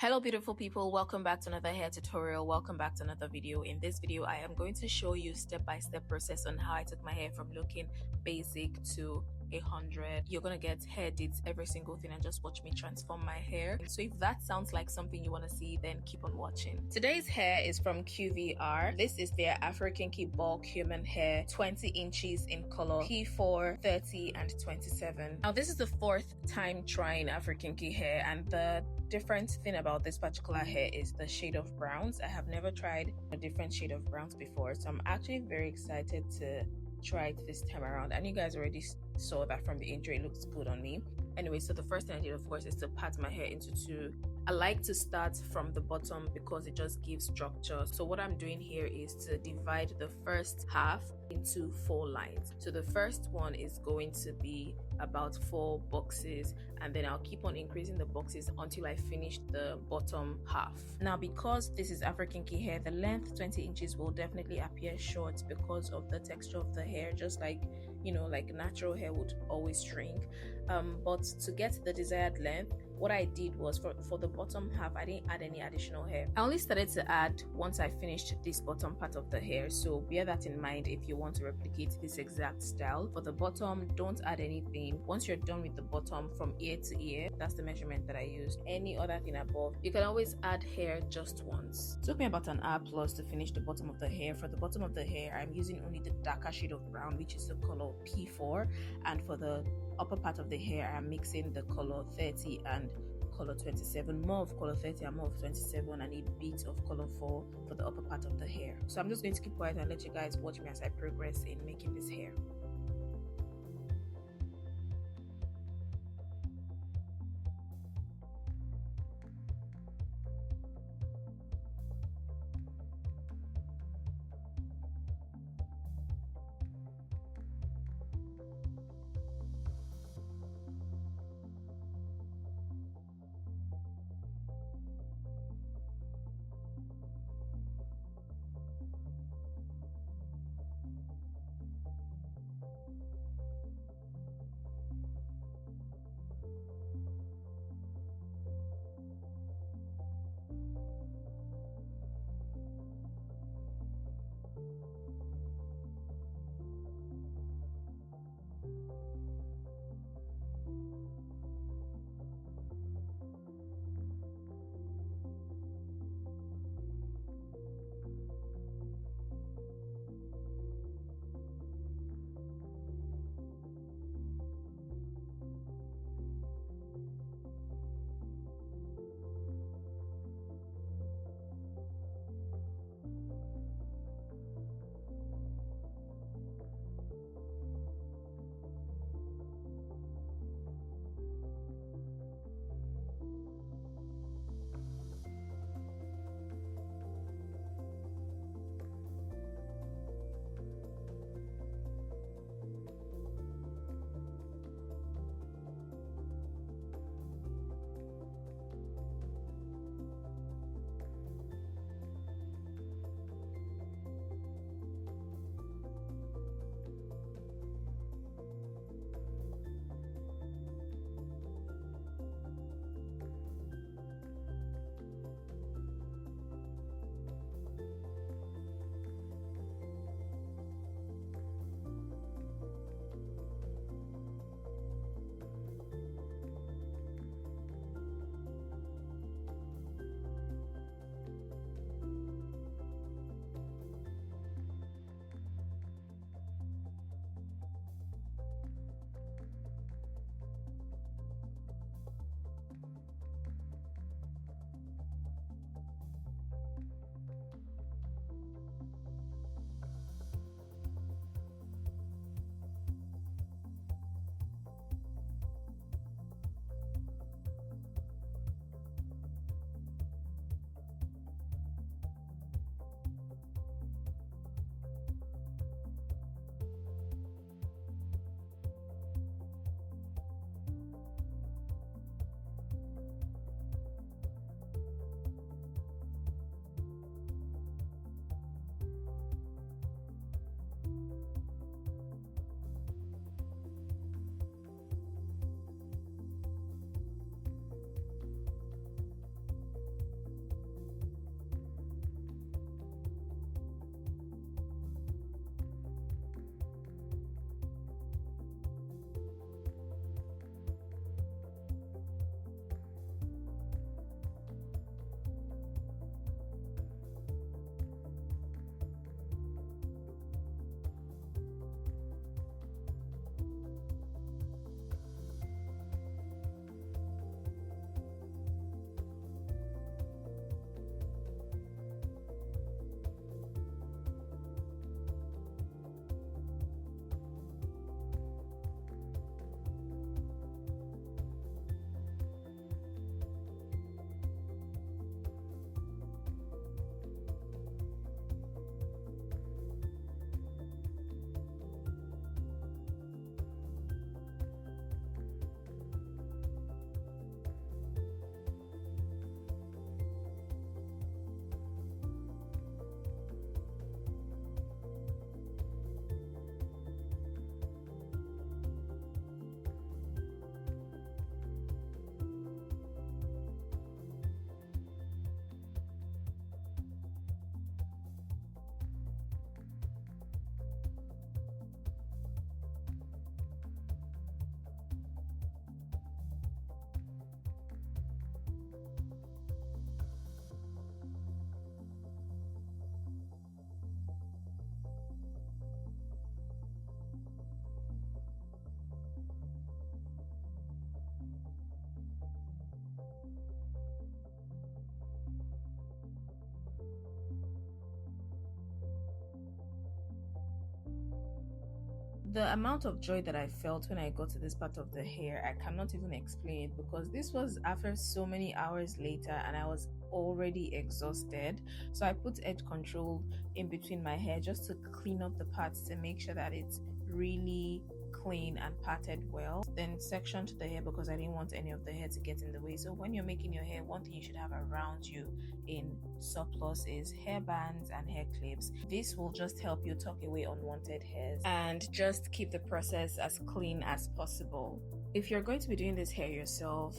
Hello beautiful people, welcome back to another hair tutorial. Welcome back to another video. In this video I am going to show you step-by-step process on how I took my hair from looking basic to 100. You're gonna get hair deets, every single thing, and just watch me transform my hair. So if that sounds like something you want to see, then keep on watching. Today's hair is from QVR. This is their Afro Kinky bulk human hair, 20 inches in color P4, 30 and 27. Now this is the fourth time trying Afro Kinky hair, and the different thing about this particular hair is the shade of browns. I have never tried a different shade of browns before, so I'm actually very excited to try it this time around. And you guys already saw that from the intro, it looks good on me. Anyway, so the first thing I did, of course, is to part my hair into two. I like to start from the bottom because it just gives structure. So what I'm doing here is to divide the first half into 4 lines. So the first one is going to be about 4 boxes, and then I'll keep on increasing the boxes until I finish the bottom half. Now because this is Afro Kinky hair, the length 20 inches will definitely appear short because of the texture of the hair, just like, you know, like natural hair would always shrink. But to get the desired length, what I did was for the bottom half, I didn't add any additional hair. I only started to add once I finished this bottom part of the hair, so bear that in mind if you want to replicate this exact style. For the bottom, don't add anything. Once you're done with the bottom from ear to ear, that's the measurement that I used. Any other thing above, you can always add hair just once. It took me about an hour plus to finish the bottom of the hair. For the bottom of the hair, I'm using only the darker shade of brown, which is the color P4, and for the upper part of the hair, I'm mixing the color 30 and color 27, more of color 30 and more of 27, and a bit of color 4 for the upper part of the hair. So I'm just going to keep quiet and let you guys watch me as I progress in making this hair. The amount of joy that I felt when I got to this part of the hair, I cannot even explain it, because this was after so many hours later and I was already exhausted. So I put edge control in between my hair just to clean up the parts, to make sure that it's really clean and parted well. Then sectioned the hair because I didn't want any of the hair to get in the way. So when you're making your hair, one thing you should have around you in surplus is hair bands and hair clips. This will just help you tuck away unwanted hairs and just keep the process as clean as possible. If you're going to be doing this hair yourself,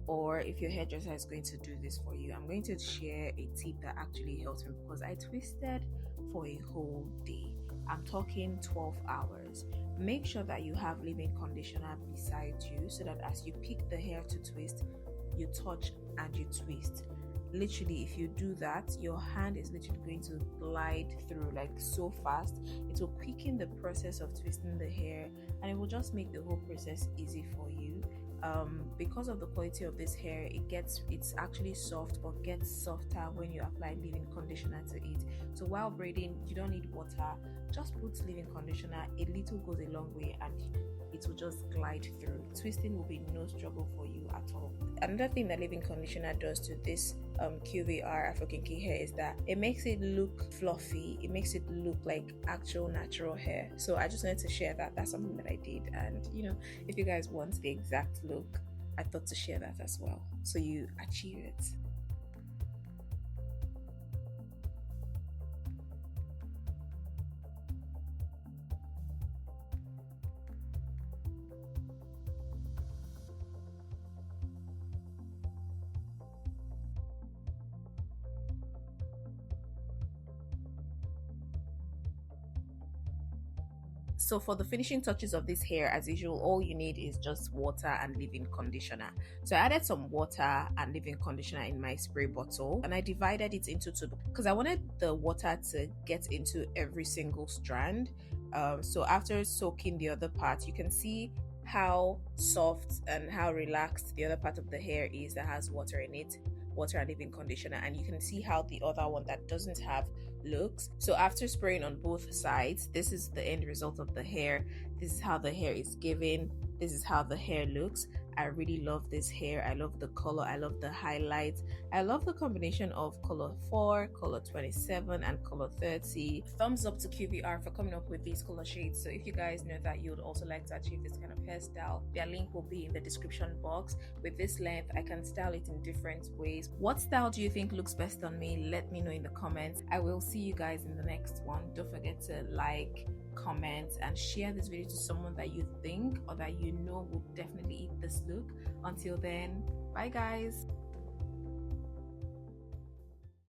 or if your hairdresser is going to do this for you, I'm going to share a tip that actually helped me, because I twisted for a whole day. I'm talking 12 hours. Make sure that you have leave-in conditioner beside you, so that as you pick the hair to twist, you touch and you twist. Literally, if you do that, your hand is literally going to glide through like so fast. It will quicken the process of twisting the hair, and it will just make the whole process easy for you. Because of the quality of this hair, it's actually soft, but gets softer when you apply leave-in conditioner to it. So while braiding, you don't need water, just put leave-in conditioner. A little goes a long way, and it will just glide through. Twisting will be no struggle for you at all. Another thing that leave-in conditioner does to this QVR Afro Kinky hair is that it makes it look fluffy. It makes it look like actual natural hair. So I just wanted to share that. That's something that I did, and if you guys want the exact look, I thought to share that as well, so you achieve it. So for the finishing touches of this hair, as usual, all you need is just water and leave-in conditioner. So I added some water and leave-in conditioner in my spray bottle, and I divided it into two because I wanted the water to get into every single strand. So after soaking the other part, you can see how soft and how relaxed the other part of the hair is that has water in it, water and leave-in conditioner, and you can see how the other one that doesn't have looks. So after spraying on both sides, this is the end result of the hair. This is how the hair is given. This is how the hair looks. I really love this hair. I love the color. I love the highlights. I love the combination of color 4, color 27, and color 30. Thumbs up to QVR for coming up with these color shades. So if you guys know that you would also like to achieve this kind of hairstyle, their link will be in the description box. With this length, I can style it in different ways. What style do you think looks best on me? Let me know in the comments. I will see you guys in the next one. Don't forget to like, comment, and share this video to someone that you think or that you know will definitely eat this look. Until then, bye guys.